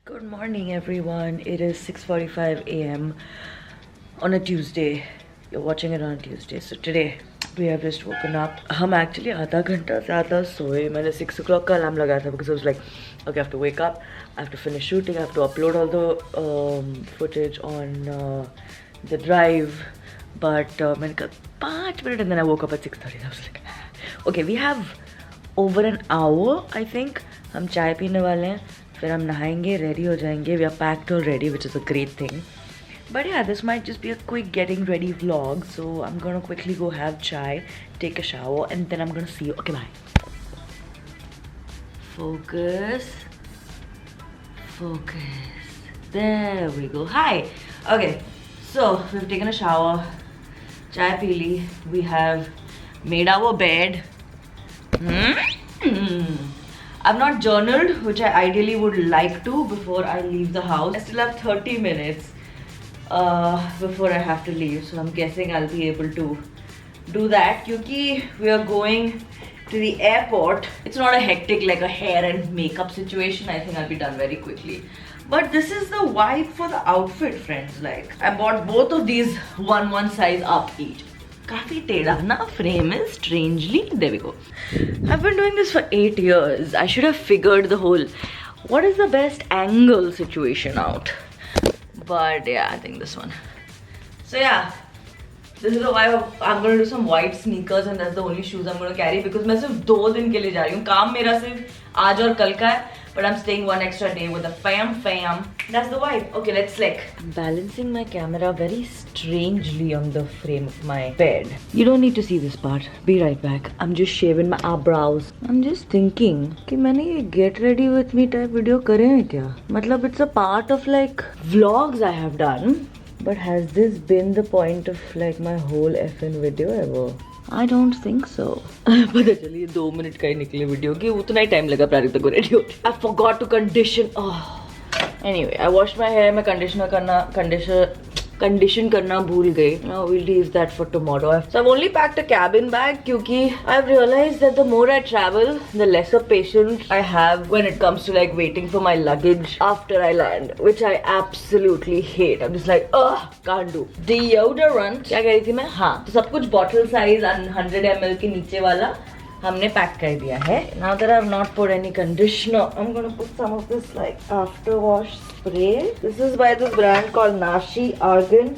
Good morning, everyone. It is 6:45 a.m. on a Tuesday. You're watching it on a Tuesday. So today we have just woken up. हम actually आधा घंटा ज़्यादा सोए. मैंने 6 o'clock का alarm लगाया था because I was like, okay, I have to wake up. I have to finish shooting. I have to upload all the footage on the drive. But मैंने कहा 5 minutes and then I woke up at 6:30. I was like, okay, we have over an hour, I think. हम चाय पीने वाले हैं. फिर हम नहाएंगे, ready हो जाएंगे. We are packed already, which is a great thing. But yeah, this might just be a quick getting ready vlog. So I'm gonna quickly go have chai, take a shower, and then I'm gonna see you. Okay, bye. Focus. Focus. There we go. Hi. Okay, so we've taken a shower. Chai pee li. We have made our bed. I've not journaled, which I ideally would like to before I leave the house. I still have 30 minutes before I have to leave, so I'm guessing I'll be able to do that. Because we are going to the airport, it's not a hectic like a hair and makeup situation. I think I'll be done very quickly. But this is the vibe for the outfit, friends. Like, I bought both of these one size up each. काफी टेढ़ा ना frame is strangely. There we go. I've been doing this for 8 years. I should have figured the whole what is the best angle situation out. But yeah, I think this one. So yeah, this is why I'm going to do some white sneakers and that's the only shoes I'm going to carry because मैं सिर्फ 2 दिन के लिए जा रही हूँ. काम मेरा सिर्फ आज और कल का है. But I'm staying one extra day with the fam. That's the vibe. Okay, let's slick. I'm balancing my camera very strangely on the frame of my bed. You don't need to see this part. Be right back. I'm just shaving my eyebrows. I'm just thinking कि मैंने ये get ready with me type video करे हैं क्या? मतलब it's a part of like vlogs I have done. But has this been the point of like my whole effing video ever? I don't think so. पता चलिए 2 minute का ही निकले video की उतना ही टाइम लगा प्रारिता को रेडी होते. I forgot to condition. Anyway, I washed my hair. मैं condition करना भूल गई. Now we'll leave that for tomorrow. So I've only packed a cabin bag क्योंकि I've realized that the more I travel, the lesser patience I have when it comes to like waiting for my luggage after I land, which I absolutely hate. I'm just like, can't do. Deodorant. क्या कह रही थी मैं? हाँ, तो सब कुछ bottle size 100 ml के नीचे वाला हमने पैक कर दिया है. Now that I've not put any conditioner, I'm gonna put some of this like after wash spray. This is by this brand called Nashi Argan.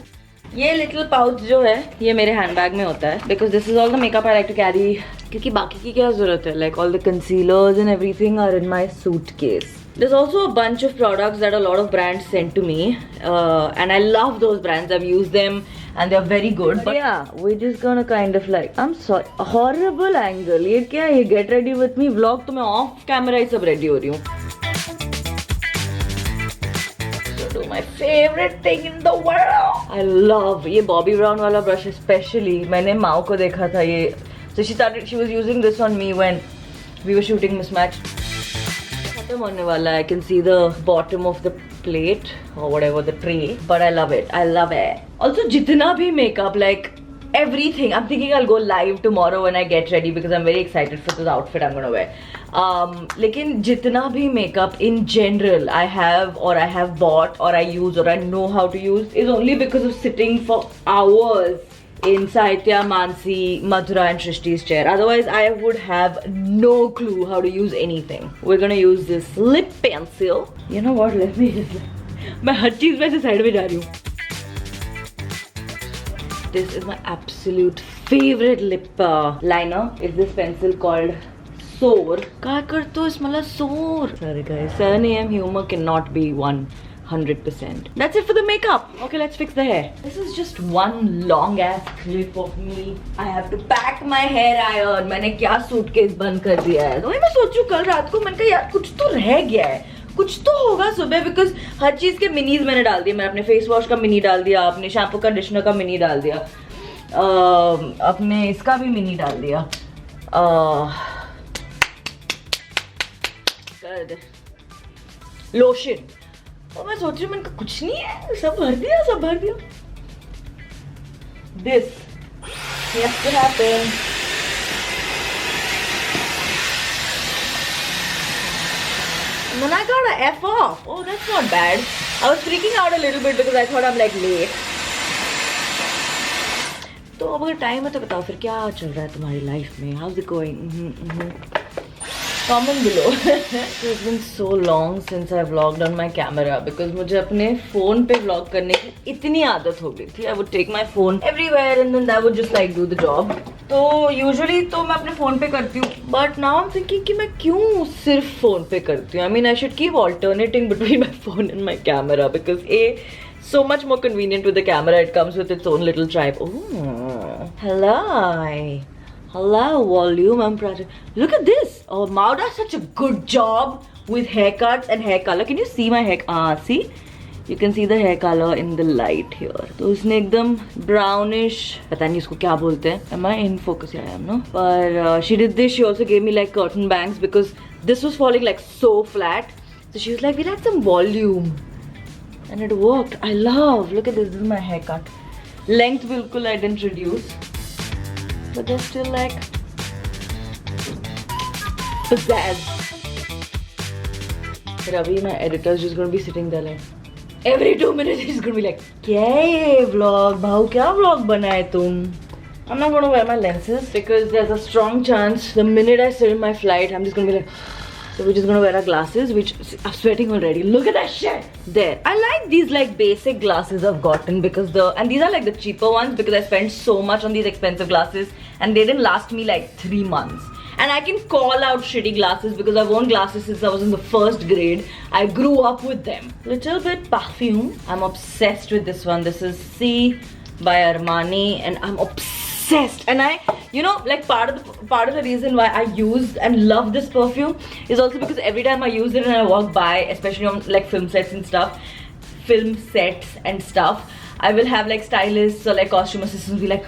ये little pouch जो है ये मेरे handbag में होता है because this is all the makeup I like to carry. क्योंकि बाकी की क्या जरूरत है? Like all the concealers and everything are in my suitcase. There's also a bunch of products that a lot of brands send to me, and I love those brands. I've used them and they're very good. But yeah, we're just gonna kind of like, I'm sorry, horrible angle. ये क्या है? Get ready with me vlog तो मैं off camera ही सब ready हो रही हूँ. So do my favorite thing in the world. I love ये Bobbi Brown वाला brush especially. मैंने माँ को देखा था ये. So she was using this on me when we were shooting Mismatched. खत्म होने वाला है. I can see the bottom of the plate or whatever the tray, but I love it. Also जितना भी makeup, like everything, I'm thinking I'll go live tomorrow when I get ready because I'm very excited for this outfit I'm gonna wear. लेकिन जितना भी makeup in general I have bought or I use or I know how to use is only because of sitting for hours in Saitya, Mansi, Madhura and Shrishti's chair. Otherwise, I would have no clue how to use anything. We're gonna use this lip pencil. You know what? Let me just... मैं हर चीज में से side में जा रही हूँ. This is my absolute favorite lip liner. It's this pencil called Soar. क्या करते हो इसमें Soar? Sorry guys, 7 AM humor cannot be 100%. That's it for the makeup. Okay, let's fix the hair. This is just one long ass clip of me. I have to pack my hair iron. मैंने क्या suitcase बंद कर दिया है. तो मैं सोचूं कल रात को मैंने कहा यार कुछ तो रह गया है. कुछ तो होगा सुबह बिकॉज हर चीज के मिनीज मैंने डाल दिए. मैंने अपने फेस वॉश का मिनी डाल दिया, अपने शैम्पू कंडीशनर का मिनी डाल दिया, अपने इसका भी मिनी डाल दिया. लोशन. और मैं सोच रही हूँ मैंने कुछ नहीं है, सब भर दिया. This has to happen. And then I got a F off. Oh, that's not bad. I was freaking out a little bit because I thought I'm like late. तो अब अगर टाइम है तो बताओ फिर क्या चल रहा है तुम्हारी लाइफ में? How's it going? Comment below. It's been so long since I vlogged on my camera because मुझे अपने phone पे vlog करने की इतनी आदत हो गई थी. I would take my phone everywhere and then that would just like do the job. तो usually तो मैं अपने phone पे करती हूँ. But now I'm thinking कि मैं क्यों सिर्फ phone पे करती हूँ? I mean I should keep alternating between my phone and my camera because so much more convenient with the camera. It comes with its own little tripod. Oh, hello. Hello, volume. I'm proud. Look at this. Oh, Mao does such a good job with haircuts and hair color. Can you see my hair? See? You can see the hair color in the light here. तो उसने एकदम brownish. पता नहीं इसको क्या बोलते हैं. Am I in focus? Yeah, I am, no? But she did this. She also gave me like curtain bangs because this was falling like so flat. So she was like, we'll add some volume. And it worked. I love. Look at this. This is my haircut. Length bilkul I didn't reduce. But they're still like pizzazz. Ravi, my editor, is just going to be sitting there like every 2 minutes he's going to be like, क्या ये vlog? भाऊ क्या vlog बनाए तुम? I'm not going to wear my lenses because there's a strong chance the minute I sit in my flight I'm just going to be like, so we're just going to wear our glasses, which I'm sweating already. Look at that shit. There. I like these like basic glasses I've gotten because and these are like the cheaper ones because I spent so much on these expensive glasses and they didn't last me like 3 months. And I can call out shitty glasses because I've worn glasses since I was in the 1st grade. I grew up with them. Little bit perfume. I'm obsessed with this one. This is C by Armani and I'm obsessed. And I, you know, like part of the reason why I use and love this perfume is also because every time I use it and I walk by, especially on like film sets and stuff, I will have like stylists or like costume assistants be like,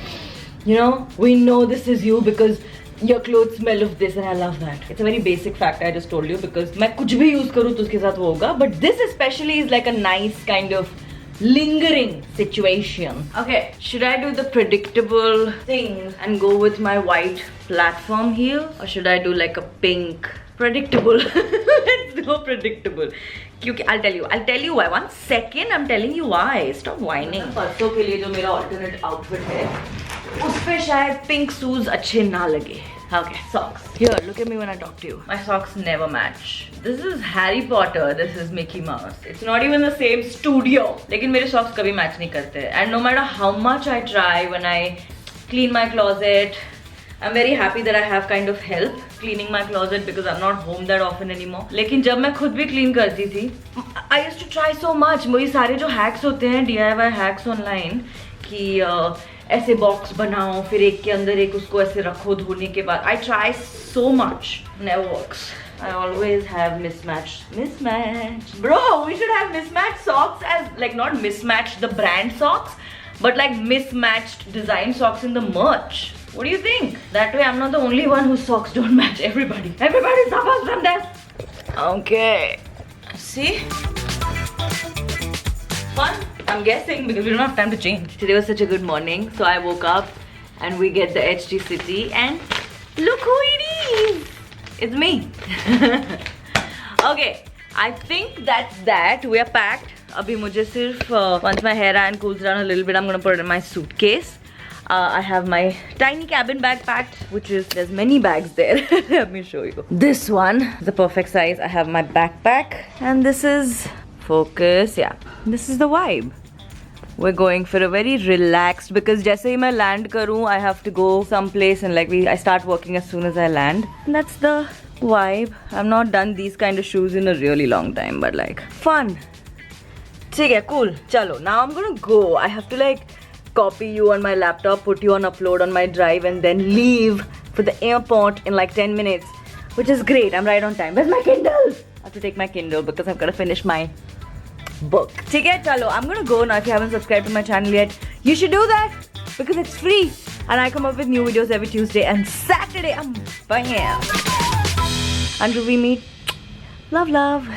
you know, we know this is you because your clothes smell of this, and I love that. It's a very basic fact I just told you because मैं कुछ भी use करूँ तो उसके साथ वो होगा. But this especially is like a nice kind of lingering situation. Okay, should I do the predictable thing and go with my white platform heel, or should I do like a pink predictable? Let's go predictable. क्योंकि I'll tell you why. 1 second, I'm telling you why. Stop whining. परसों के लिए जो मेरा alternate outfit है, उस पे शायद pink shoes अच्छे ना लगे. Okay, socks. Here, look at me when I talk to you. My socks never match. This is Harry Potter. This is Mickey Mouse. It's not even the same studio. लेकिन मेरे socks कभी match नहीं करते. And no matter how much I try when I clean my closet, I'm very happy that I have kind of help cleaning my closet because I'm not home that often anymore. लेकिन जब मैं खुद भी clean करती थी, I used to try so much. वही सारे जो hacks होते हैं, DIY hacks online, कि ऐसे बॉक्स बनाओ फिर एक के अंदर एक उसको ऐसे रखो धोने के बाद. I try so much. Never works. I always have mismatch. Bro, we should have mismatched socks as like not mismatched the brand socks, but like mismatched design socks in the merch. What do you think? That way I'm not the only one whose socks don't match everybody. Everybody suffers from this. Okay. See? Fun? I'm guessing because we don't have time to change. Today was such a good morning. So I woke up and we get the HG City and look who it is. It's me. Okay. I think that's that. We are packed. Abhi mujhe sirf once my hair and cools down a little bit, I'm gonna put it in my suitcase. I have my tiny cabin bag packed, which is, there's many bags there. Let me show you. This one, the perfect size. I have my backpack and this is, focus, yeah. This is the vibe. We're going for a very relaxed, because जैसे ही मैं land करूँ, I have to go someplace and like I start working as soon as I land. And that's the vibe. I've not done these kind of shoes in a really long time, but like fun. ठीक है, cool. चलो, now I'm gonna go. I have to like copy you on my laptop, put you on upload on my drive, and then leave for the airport in like 10 minutes, which is great. I'm right on time. Where's my Kindle? I have to take my Kindle because I've got to finish my book. ठीक है, चलो, I'm gonna go now. If you haven't subscribed to my channel yet, you should do that because it's free and I come up with new videos every Tuesday and Saturday. Bam! Until we meet, love.